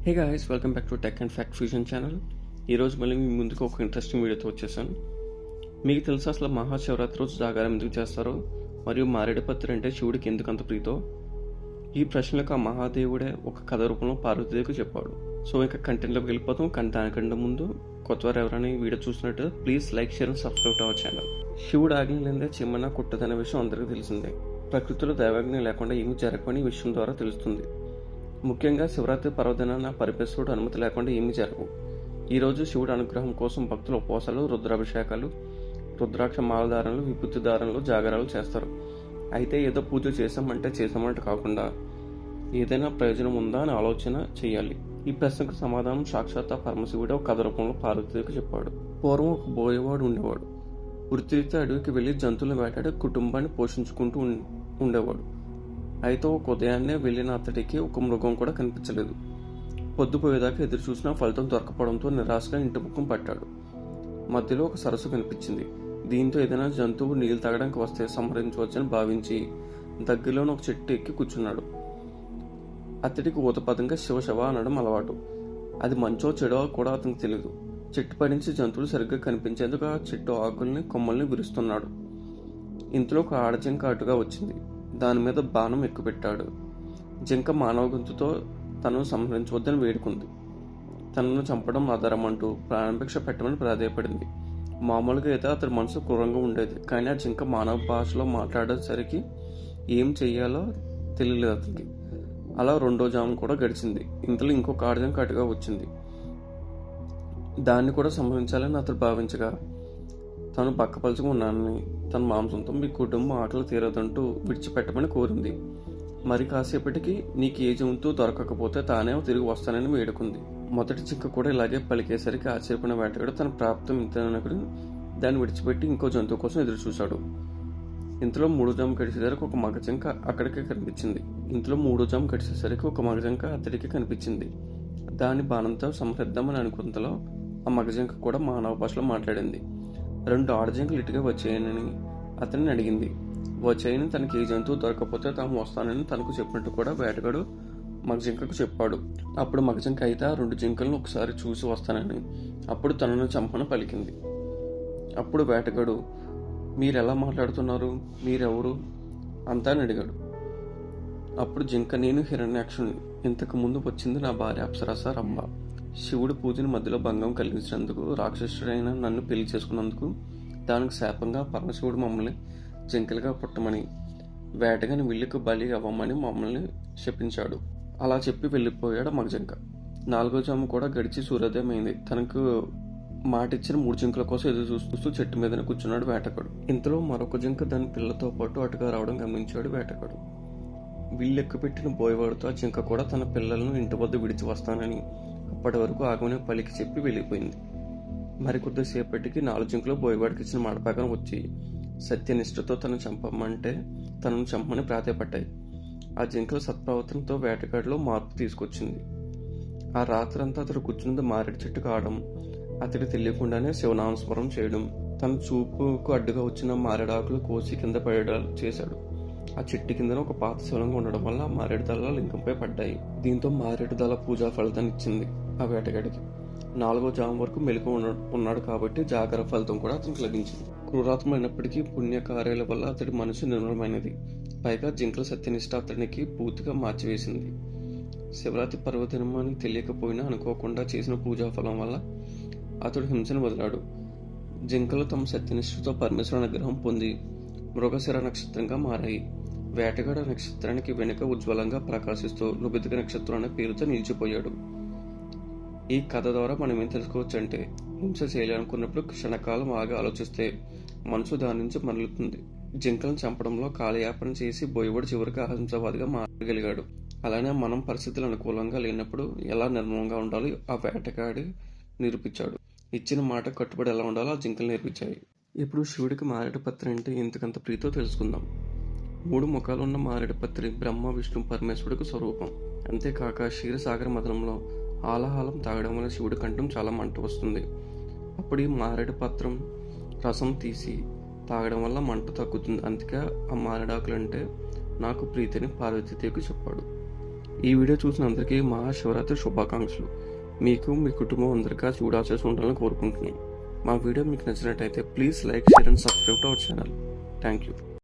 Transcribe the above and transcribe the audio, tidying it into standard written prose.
Hey guys, welcome back to tech and fact fusion channel. ఈరోజు మళ్ళీ మీ ముందుకు ఒక ఇంట్రెస్టింగ్ వీడియోతో వచ్చేసాను. మీకు తెలుసా అసలు మహాశివరాత్రి రోజు జాగారం ఎందుకు చేస్తారో, మరియు మారేడుపత్రి అంటే శివుడికి ఎందుకు అంత ప్రీతో? ఈ ప్రశ్నలకు ఆ మహాదేవుడే ఒక కథ రూపంలో పార్వతీదేవికి చెప్పాడు. సో ఇంకా కంటెంట్లోకి వెళ్ళిపోతాం. కానీ దానికంటే ముందు కొత్తవారు ఎవరైనా ఈ వీడియో చూసినట్టు please like, share and subscribe to our channel. శివుడు ఆజ్ఞ లేదే చిమ్మన కుట్టదనే విషయం అందరికీ తెలిసిందే. ప్రకృతిలో దైవాజ్ఞ లేకుండా ఏమీ జరగని ఈ విషయం ద్వారా తెలుస్తుంది. ముఖ్యంగా శివరాత్రి పర్వదినాన పరమేశ్వరుడు అనుమతి లేకుండా ఏమీ జరగవు. ఈరోజు శివుడు అనుగ్రహం కోసం భక్తులు ఉపవాసాలు, రుద్రాభిషేకాలు, రుద్రాక్ష మాలధారణలు, విభూతి ధారణలు, జాగరాలు చేస్తారు. అయితే ఏదో పూజ చేసామంటే కాకుండా ఏదైనా ప్రయోజనం ఉందా అని ఆలోచన చేయాలి. ఈ ప్రశ్నకు సమాధానం సాక్షాత్ పరమశివుడు ఒక కథ రూపంలో పార్వతీదేవికి చెప్పాడు. పూర్వం ఒక బోయేవాడు ఉండేవాడు. వృత్తిరీత్యా అడవికి వెళ్లి జంతువులను వేటాడి కుటుంబాన్ని పోషించుకుంటూ ఉండేవాడు. అయితే ఒక ఉదయాన్నే వెళ్లిన అతడికి ఒక మృగం కూడా కనిపించలేదు. పొద్దుపోయేదాకా ఎదురు చూసినా ఫలితం దొరకపోవడంతో నిరాశగా ఇంటి ముఖం పట్టాడు. మధ్యలో ఒక సరస్సు కనిపించింది. దీంతో ఏదైనా జంతువు నీళ్లు తాగడానికి వస్తే సంహరించవచ్చని భావించి దగ్గరలోని ఒక చెట్టు ఎక్కి కూర్చున్నాడు. అతడికి ఊతపదంగా శివ అనడం అలవాటు. అది మంచో చెడో కూడా అతనికి తెలియదు. చెట్టు పై నుంచి జంతువులు సరిగ్గా కనిపించేందుకు ఆ చెట్టు ఆకుల్ని, కొమ్మల్ని విరుస్తున్నాడు. ఇంతలో ఒక ఆడజింక అటుగా వచ్చింది. దాని మీద బాణం ఎక్కుపెట్టాడు. జింక మానవ గొంతుతో తనను సంహరించవద్దని వేడుకుంది. తనను చంపడం ఆధారమంటూ ప్రాణభిక్ష పెట్టమని ప్రాధేయపడింది. మామూలుగా అయితే అతడి మనసు క్రూరంగా ఉండేది. కానీ ఆ జింక మానవ భాషలో మాట్లాడేసరికి ఏం చెయ్యాలో తెలియలేదు అతనికి. అలా రెండో జాము కూడా గడిచింది. ఇంతలో ఇంకొక ఆడజింక అటుగా వచ్చింది. దాన్ని కూడా సంహరించాలని అతడు భావించగా తను పక్కపలుచుకు ఉన్నానని, తన మాంసంతో మీ కుటుంబం ఆకలి తీరదంటూ విడిచిపెట్టమని కోరింది. మరి కాసేపటికి నీకు ఏ జంతువు దొరకకపోతే తానే తిరిగి వస్తానని వేడుకుంది. మొదటి జింక కూడా ఇలాగే పలికేసరికి ఆశ్చర్యపోయిన వేటగాడు తన ప్రాప్తం ఇంతనకుడు దాన్ని విడిచిపెట్టి ఇంకో జంతువు కోసం ఎదురు చూశాడు. ఇంతలో మూడో జాము గడిచేసరికి ఒక మగ జింక అతడికి కనిపించింది. దాని బాణంతో సంహరిద్దామని అనుకున్నంతలో ఆ మగ జింక కూడా మానవ భాషలో మాట్లాడింది. రెండు ఆడజింకలు ఇటుగా వచ్చేయనని అతన్ని అడిగింది. వచ్చేయని తనకి ఏ జంతువు దొరకకపోతే తాము వస్తానని తనకు చెప్పినట్టు కూడా వేటగాడు మగజింకకు చెప్పాడు. అప్పుడు మగజింక అయితే ఆ రెండు జింకలను ఒకసారి చూసి వస్తానని, అప్పుడు తనను చంపన పలికింది. అప్పుడు వేటగాడు, మీరెలా మాట్లాడుతున్నారు, మీరెవరు అంతా అని అడిగాడు. అప్పుడు జింక, నేను హిరణ్యాక్షుని. ఇంతకు ముందు వచ్చింది నా భార్య అప్సరస రంభ. శివుడు పూజని మధ్యలో భంగం కలిగించినందుకు, రాక్షసుడైన నన్ను పెళ్లి చేసుకున్నందుకు దానికి శాపంగా పరమశివుడు మమ్మల్ని జింకలుగా పుట్టమని, వేటగాని విల్లుకు బలి అవ్వమని మమ్మల్ని శపించాడు. అలా చెప్పి వెళ్ళిపోయాడు మగజింక. నాలుగో జాము కూడా గడిచి సూర్యోదయం అయింది. తనకు మాటిచ్చిన 3 జింకల కోసం ఎదురు చూస్తూ చెట్టు మీదనే కూర్చున్నాడు వేటగాడు. ఇంతలో మరొక జింక దాని పిల్లలతో పాటు అటుగా రావడం గమనించాడు వేటగాడు. వీళ్ళెక్కుపెట్టిన బోయవాడితో ఆ జింక కూడా తన పిల్లలను ఇంటి వద్ద విడిచి వస్తానని అప్పటి వరకు ఆగమనే పలికి చెప్పి వెళ్ళిపోయింది. మరికొద్దిసేపటికి 4 జింకలు బోయవాడికి ఇచ్చిన మాట ప్రకారం వచ్చి సత్యనిష్టతో తనను చంపమని ప్రాధేయపడ్డాయి. ఆ జింకల సత్ప్రవర్తనతో వేటగాడిలో మార్పు తీసుకొచ్చింది. ఆ రాత్రంతా అతడు కూర్చున్నది మారేడు చెట్టు కావడం, అతడికి తెలియకుండానే శివనామస్మరం చేయడం, తన చూపుకు అడ్డుగా వచ్చిన మారేడాకులు కోసి కింద పడేలా చేశాడు. ఆ చెట్టు కిందన ఒక పాత శివలింగం ఉండడం వల్ల మారేడు దళాలు లింగంపై పడ్డాయి. దీంతో మారేడు దళ పూజా ఫలితాన్ని ఇచ్చింది ఆ వేటగాడికి. 4వ జాము వరకు మెలకు ఉన్నాడు కాబట్టి జాగర ఫలితం కూడా అతనికి లభించింది. క్రూరాత్మైనప్పటికీ పుణ్యకార్యాల వల్ల అతడి మనసు నిర్మలమైనది. పైగా జింకల సత్యనిష్ట అతనికి పూర్తిగా మార్చివేసింది. శివరాత్రి పర్వదినమని తెలియకపోయినా అనుకోకుండా చేసిన పూజా ఫలం వల్ల అతడు హింసను వదిలాడు. జింకలు తమ సత్యనిష్టతో పరమేశ్వర అనుగ్రహం పొంది మృగశిర నక్షత్రంగా మారాయి. వేటగాడ నక్షత్రానికి వెనుక ఉజ్వలంగా ప్రకాశిస్తూ లుబిదిక నక్షత్రం అనే పేరుతో నిలిచిపోయాడు. ఈ కథ ద్వారా మనం ఏం తెలుసుకోవచ్చు అంటే, హింస చేయాలనుకున్నప్పుడు క్షణకాలం ఆగి ఆలోచిస్తే మనసు దాని నుంచి మరలుతుంది. జింకలను చంపడంలో కాలయాపన చేసి బోయవాడు చివరికి అహింసవాదిగా మారగలిగాడు. అలానే మనం పరిస్థితులు అనుకూలంగా లేనప్పుడు ఎలా నిర్మలంగా ఉండాలో ఆ వేటగాడి నిరూపించాడు. ఇచ్చిన మాట కట్టుబడి ఎలా ఉండాలో ఆ జింకలు నేర్పించాయి. ఇప్పుడు శివుడికి మారేడుపత్రి అంటే ఎందుకంత ప్రీతో తెలుసుకుందాం. 3 ముఖాలున్న మారేడుపత్రి బ్రహ్మ, విష్ణు, పరమేశ్వరుడికి స్వరూపం. అంతేకాక క్షీరసాగర మదనంలో ఆలాహలం తాగడం వల్ల శివుడి కంఠం చాలా మంట వస్తుంది. అప్పుడు ఈ మారేడు పత్రం రసం తీసి తాగడం వల్ల మంట తగ్గుతుంది. అందుకే ఆ మారేడాకులంటే నాకు ప్రీతిని పార్వతీదేవికి చెప్పాడు. ఈ వీడియో చూసిన అందరికీ మహాశివరాత్రి శుభాకాంక్షలు. మీకు మీ కుటుంబం అందరికీ చూడాల్సి ఉండాలని కోరుకుంటున్నాను. మా వీడియో మీకు నచ్చినట్టయితే please like, share and subscribe to our channel. Thank you.